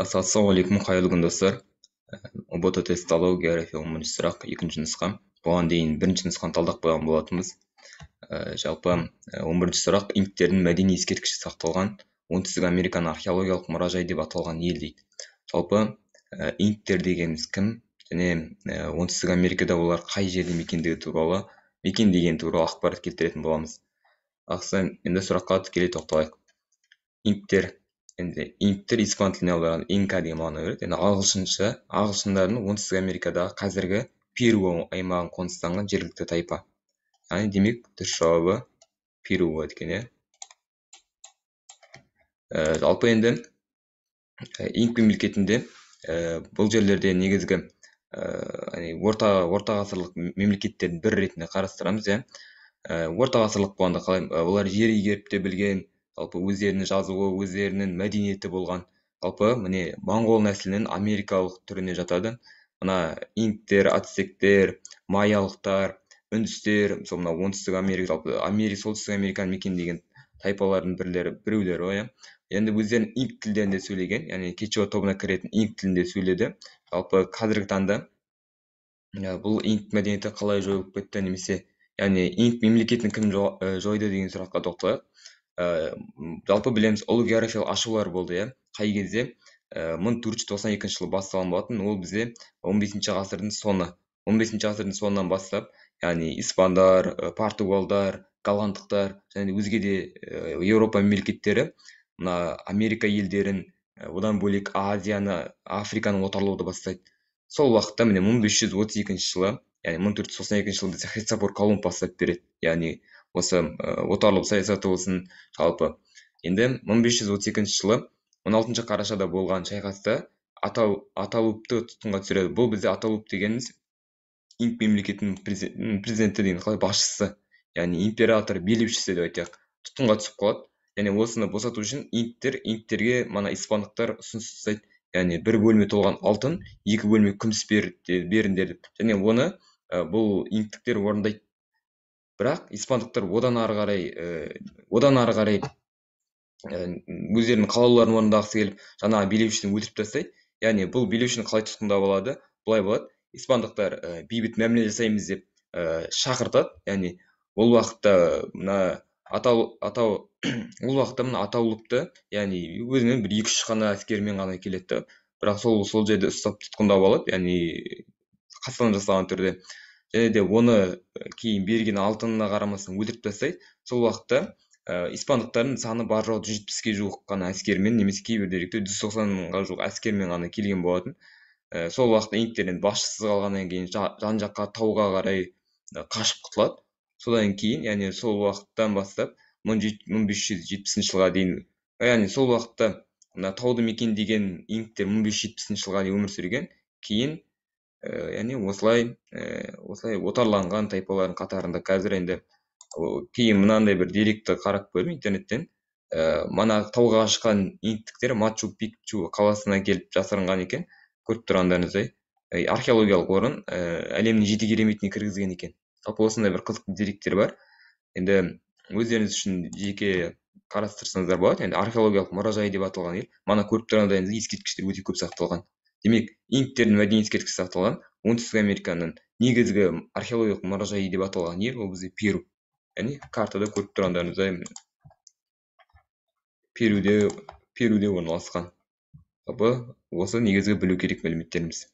Ассалаумағалейкум, қайырлы күн достар. ұбт тест талдау география 10 сұрақ, екінші нұсқа. Бұған дейін бірінші нұсқаны талдап қойған болатынбыз. Жалпы 11 сұрақ, инктердің мәдени ескерткіші сақталған оңтүстік Американың археологиялық мұражай деп аталған ел дейді. Жалпы инктер дегеніміз кім және оңтүстік Америкада олар қай жерде мекендеген туралы ақпарат келтіретін боламыз. Енді сұраққа тікелей тоқталайық. Инктер испан тіліне аударған инка деген мағына береді. Енді ағылшындардың оңтүстік Америкадағы қазіргі Перу аймағын қоныстанған жергілікті тайпа. Яғни демек дұрыс жауабы Перу болады екен. Жалпы енді инк мемлекетінде бұл жерлерде негізгі орта ғасырлық мемлекеттердің бір ретінде қарастырамыз. Орта ғасырлық болғанда қалай, олар жер игеріп те білген, жалпы өздерінің жазуы, өздерінің мәдениеті болған. Жалпы міне моңғол нәсілінің америкалық түріне жатады. Мына инктер, ацтектер, майялықтар, үндістер, мысалы мына оңтүстік Америка, жалпы солтүстік Американы мекендеген тайпалардың біреулері. Енді өздерінің инк тілдерінде сөйлеген, яғни кечуа тобына кіретін инк тілінде сөйледі. Жалпы қазіргі таңда бұл инк мәдениеті қалай жойылып кетті, немесе яғни инк мемлекетін кім жойды деген сұраққа тоқталайық. Жалпы білеміз, ұлы географиялық ашулар болды. Қай кезде 1492 жылы басталған болатын. Ол бізде 15-ші ғасырдың соңы. 15-ші ғасырдың соңынан бастап, яғни испандар, португалдар, голландықтар және өзге де Еуропа мемлекеттері мына Америка елдерін, одан бөлек Азияны, Африканы отарлауды бастайды. Сол уақытта міне 1532 жылы, яғни 1492 жылы бізде Христофор Колумб бастап береді. Яғни осы отарлау саясаты болсын, жалпы. Енді 1532 жылы 16 қарашада болған шайқаста Аталупты тұтқынға түсіреді. Бұл бізде Аталуп дегеніміз инк мемлекетінің президенті деген, қалай, басшысы, яғни император, билеушісі деп айтайық, тұтқынға түсіп қалады. Және осыны босату үшін инктерге мана испандықтар ұсыныс жасайды. Яғни бір бөлме толған алтын, 2 бөлме күміс беріңдер деп. Және оны бұл инктіктер орындайды. Бірақ испандықтар одан ары қарай өздерінің қалауларын орындағысы келіп, жаңағы билеушіні өлтіріп тастайды. Яғни бұл билеушіні қалай тұтқындап алады? Бұлай болады. Испандықтар бейбіт мәміле жасаймыз деп шақыртады. Яғни ол уақытта мына Атаулыпты, яғни өзінің бір 2-3 қана әскермен ғана келеді. Бірақ сол жерде ұстап тұтқындап алады, яғни қастан жасаған түрде. Және де оны кейін берген алтынына қарамастан өлтіріп тастайды. Сол уақытта испандықтардың саны бар жоғы 170-ге жуық қана әскермен, немесе кейбір деректе 190-ға жуық әскермен ғана келген болатын. Сол уақытта инктерден басшысыз қалғаннан кейін жан-жаққа тауға қарай қашып құтылады. Содан кейін, яғни сол уақыттан бастап 1570 жылға дейін, яғни сол уақытта тауды мекендеген инктер 1570 жылға дейін өмір сүрген. Кейін яғни осылай отарланған тайпалардың қатарында қазір енді кейін мынандай бір деректі қарап көрдім интернеттен. Мана тауға шыққан инктіктер Мачу-Пикчу қаласына келіп жасырынған екен. Көріп тұрғандарыңыздай, археологиялық орын әлемнің 7 кереметіне кіргізген екен. Жалпы осындай бір қызықты деректер бар. Енді өздеріңіз үшін жеке қарастырсаңыздар болады. Енді археологиялық мұражай деп аталған ел. Мана көріп тұрғандарыңыздай ескерткіштер өте көп сақталған. Демек, инктердің мәдени ескерткіші сақталған оңтүстік Американың негізгі археологиялық мұражайы деп аталған ел, ол бізде Перу. Яғни картада көріп тұрғандарыңыздай Перуде орналасқан. Осы негізгі білу керек мәліметтеріміз.